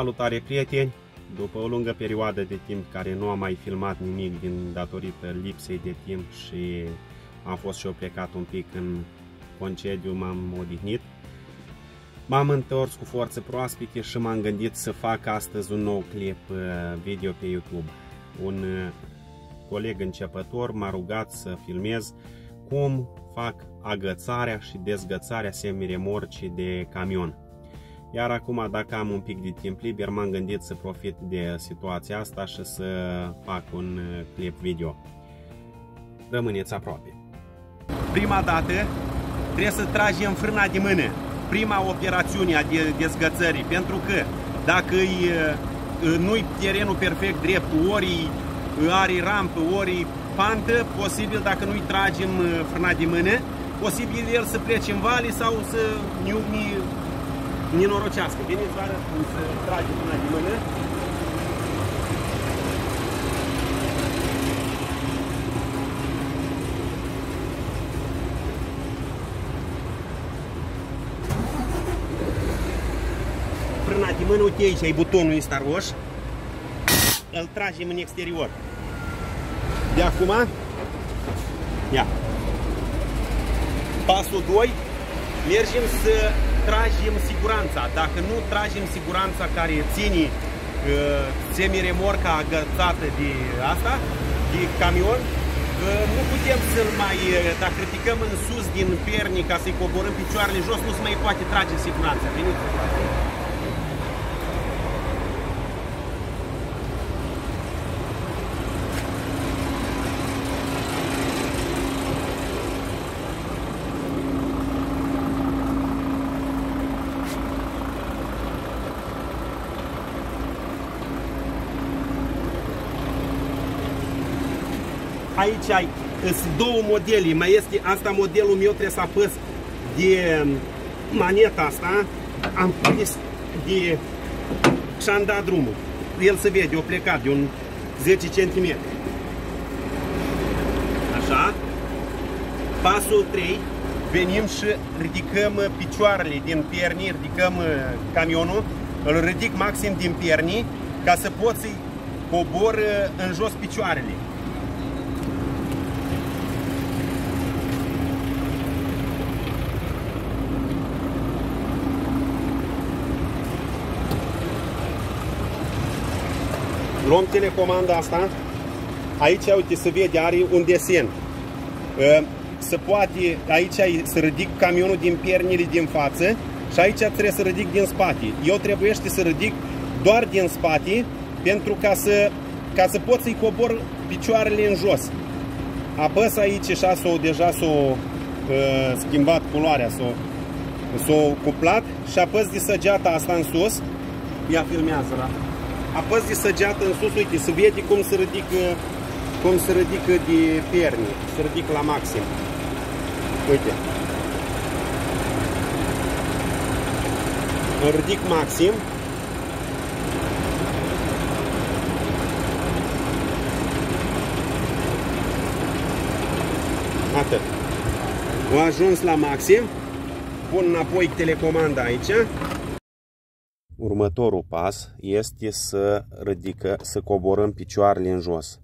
Salutare, prieteni! După o lungă perioadă de timp care nu am mai filmat nimic din datorită lipsei de timp și am fost și eu plecat un pic în concediu, m-am odihnit, m-am întors cu forțe proaspete și m-am gândit să fac astăzi un nou clip video pe YouTube. Un coleg începător m-a rugat să filmez cum fac agățarea și dezgățarea semi-remorci de camion. Iar acum, dacă am un pic de timp liber, m-am gândit să profit de situația asta și să fac un clip video. Rămâneți aproape. Prima dată trebuie să tragem frâna de mână. Prima operațiune a dezgățării, pentru că dacă nu-i terenul perfect drept, ori are rampă, ori pantă, posibil, dacă nu-i tragem frâna de mână, posibil el să plece în vale sau să nenorocească. Veniți, vă arăt cum să tragem frâna de mână. Frâna de mână, uite aici, e butonul ăsta roș. Îl tragem în exterior. De acum, ia. Pasul 2, mergem să tragem siguranța. Dacă nu tragem siguranța care ține semi-remorca agățată de asta, de camion, nu putem să-l mai, dacă ridicăm în sus din perni ca să-i coborâm picioarele jos, nu se mai poate trage siguranța. Veniți. Aici sunt două modele, mai este asta modelul meu, trebuie să apăs de maneta asta, am prins de și-am dat drumul. El se vede, o plecat de un 10 cm. Așa. Pasul 3, venim și ridicăm picioarele din perni, ridicăm camionul, îl ridic maxim din perni ca să pot să-i cobor în jos picioarele. Luăm telecomanda asta, aici, uite, se vede, are un desen. Se poate, aici să ridic camionul din pernile din față și aici trebuie să ridic din spate. Eu trebuiește să ridic doar din spate pentru ca să pot să-i cobor picioarele în jos. Apăs aici și deja s-o schimbat culoarea, s-o cuplat și apăs de săgeata asta în sus. Ia, filmează, da? Apăs de săgeată în sus, uite, se vede cum se ridică de perni, se ridică la maxim. Uite. Îl ridic maxim. Atât. Am ajuns la maxim. Pun înapoi telecomanda aici. Următorul pas este să coborâm picioarele în jos.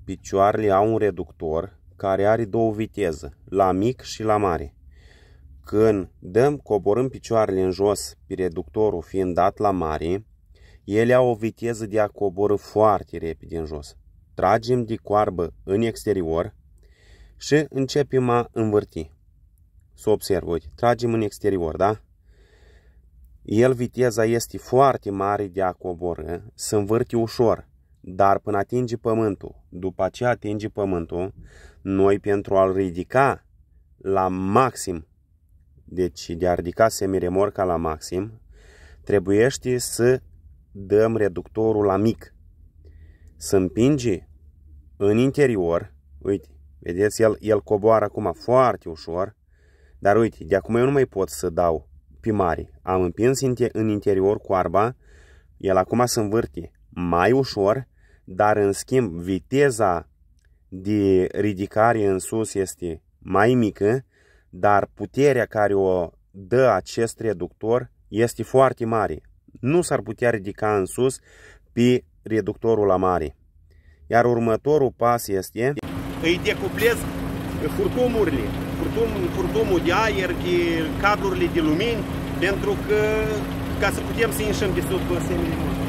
Picioarele au un reductor care are două viteze, la mic și la mare. Când coborâm picioarele în jos, pe reductorul fiind dat la mare, ele au o viteză de a coborî foarte repede în jos. Tragem de coarbă în exterior și începem a învârti. Să observ, uite, tragem în exterior, da? Viteza este foarte mare de a coborî, se învârte ușor, dar până atinge pământul. După ce atinge pământul, noi pentru a-l ridica la maxim, deci de a ridica semi-remorca la maxim, trebuiește să dăm reductorul la mic. Să împinge în interior, uite, vedeți, el coboară acum foarte ușor, dar uite, de acum eu nu mai pot să dau pe mare. Am împins în interior coarba, el acum se învârte mai ușor, dar în schimb viteza de ridicare în sus este mai mică, dar puterea care o dă acest reductor este foarte mare. nu s-ar putea ridica în sus pe reductorul la mare. Iar următorul pas este: îi decuplez furtumurile, furtumul de aer, de cablurile de lumini, pentru că ca să putem să ieșim de sub semnele noastre.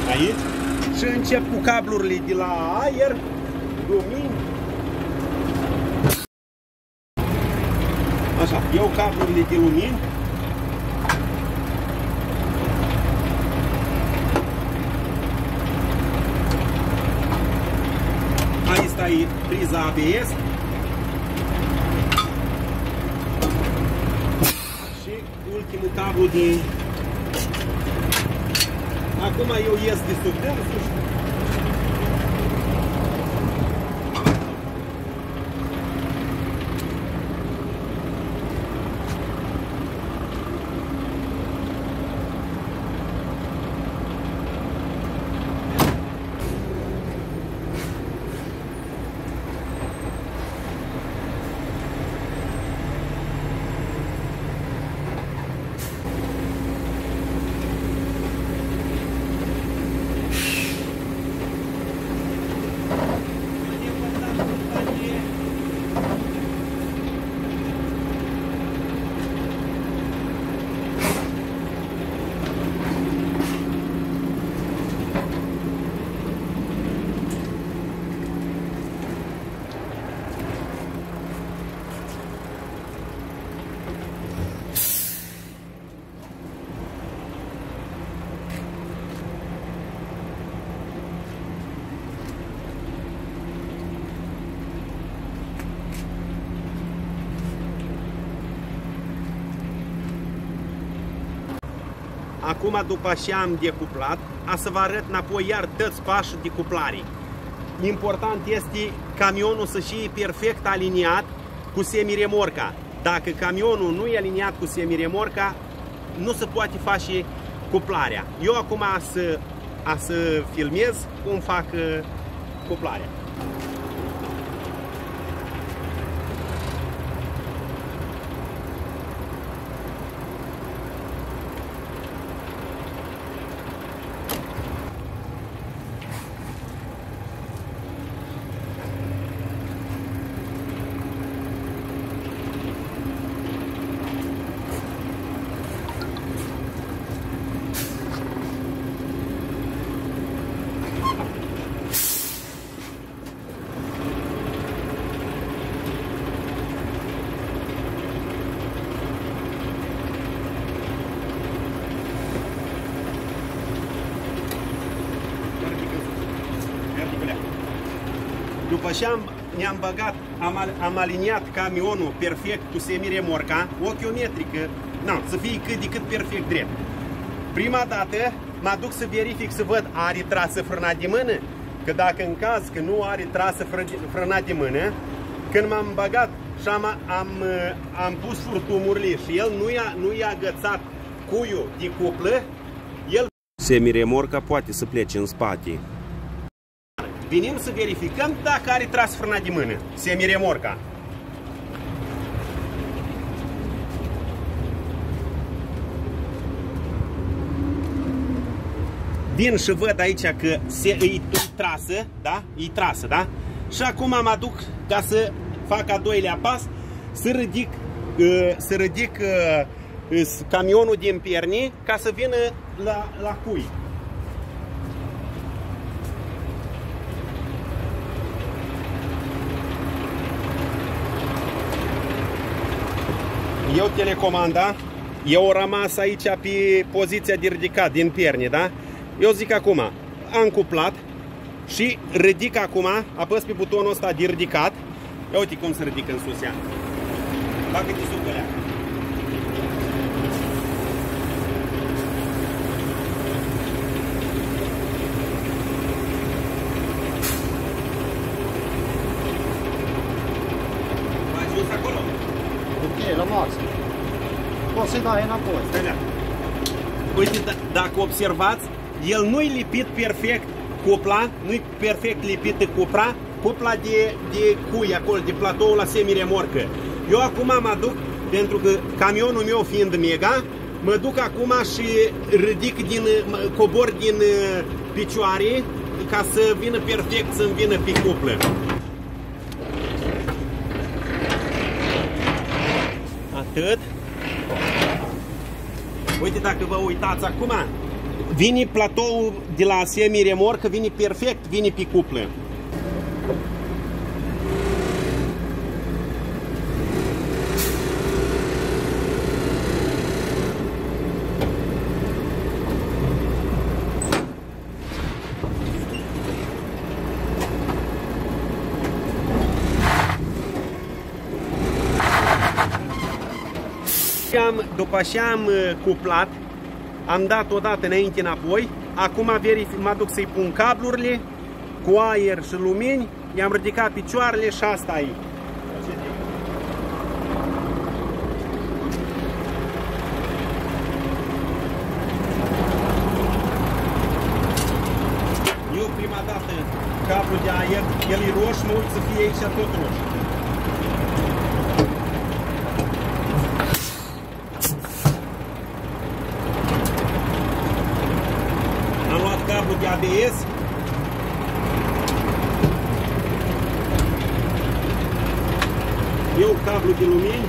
Aici și încep cu cablurile de la aer, lumini. Așa, iau cablurile de lumini. Aici stai priza ABS. Și ultimul cablu de... Acum eu ies de sub dânsul. Acum, după ce am decuplat, a să vă arăt înapoi iar toți pașii de cuplare. Important este camionul să fie perfect aliniat cu semiremorca. Dacă camionul nu e aliniat cu semiremorca, nu se poate face cuplarea. Eu acum să filmez cum fac cuplarea. După ce ne-am băgat, am aliniat camionul perfect cu semiremorca, ochiometrică, să fie cât de cât perfect drept. Prima dată mă duc să verific, să văd, are trasă frânat de mână? Că dacă în caz că nu are trasă frânat de mână, când m-am băgat și am pus furtumurile și el nu i-a agățat cuiul de cuplă, semiremorca poate să plece în spate. Venim să verificăm dacă are trasă frânat de mână, semiremorca. Vin și văd aici că e trasă, da? E trasă, da? Și acum mă aduc ca să fac a doilea pas, să ridic camionul din perni ca să vină la cui. Eu telecomanda, eu rămas aici pe poziția de ridicat din perni, da? Eu zic acum, am cuplat și ridic acum, apăs pe butonul ăsta de ridicat. Ia uite cum se ridică în sus ea. Bagă-te sub pe alea. Faci jos acolo? Ok, la maxim. Poți să-i dai înapoi. Uite, dacă observați, el nu-i lipit perfect cupla, nu-i perfect lipită cupla de cui acolo, de platoul la semi-remorcă. Eu acum mă duc, pentru că camionul meu fiind mega, mă duc acum și ridic cobor din picioare ca să vină perfect, să-mi vină pe cuplă. Atât. Uite, dacă vă uitați acum, vine platoul de la semi-remorcă, vine perfect, vine pe cuplă. După ce am cuplat, am dat o dată înainte înapoi, acum mă duc să-i pun cablurile cu aer și lumini, i-am ridicat picioarele și asta e. Eu prima dată cablul de aer, el e roșu, mă uit să fie aici tot roșu. Cablu de ABS, eu cablu de lumini,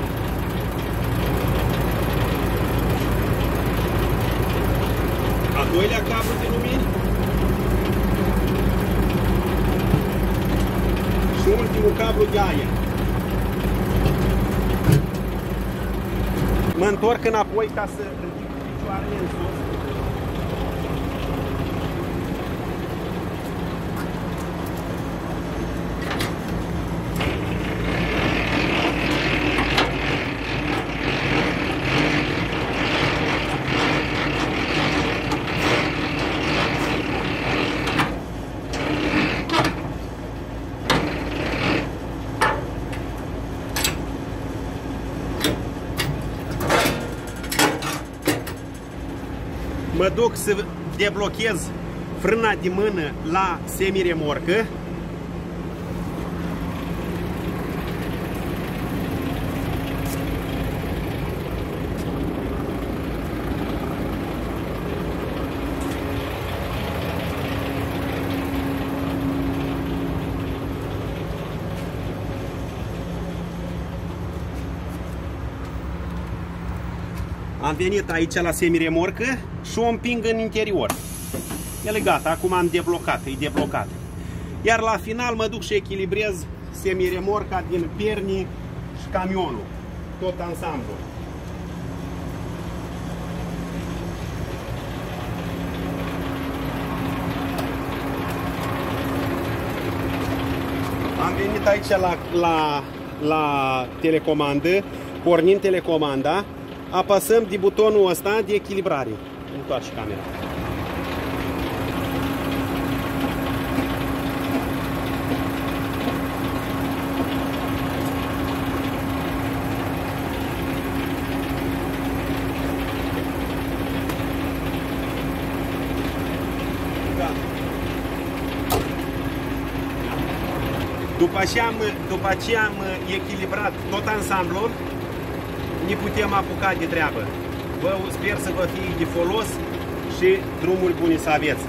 a doilea cablu de lumini și ultimul cablu de aer. Mă întorc înapoi ca să ridic picioarele în sus. Mă duc să deblochez frâna de mână la semi-remorcă. Am venit aici la semi-remorcă și o împing în interior. El e gata, acum am deblocat, e deblocat. Iar la final mă duc și echilibrez semi-remorca din perni și camionul, tot ansamblu. Am venit aici la telecomandă, pornim telecomanda, apăsăm de butonul ăsta de echilibrare. Întoarce camera. După ce am echilibrat tot ansamblul, ne putem apuca de treabă. Sper să vă fie de folos și drumuri bune să aveți.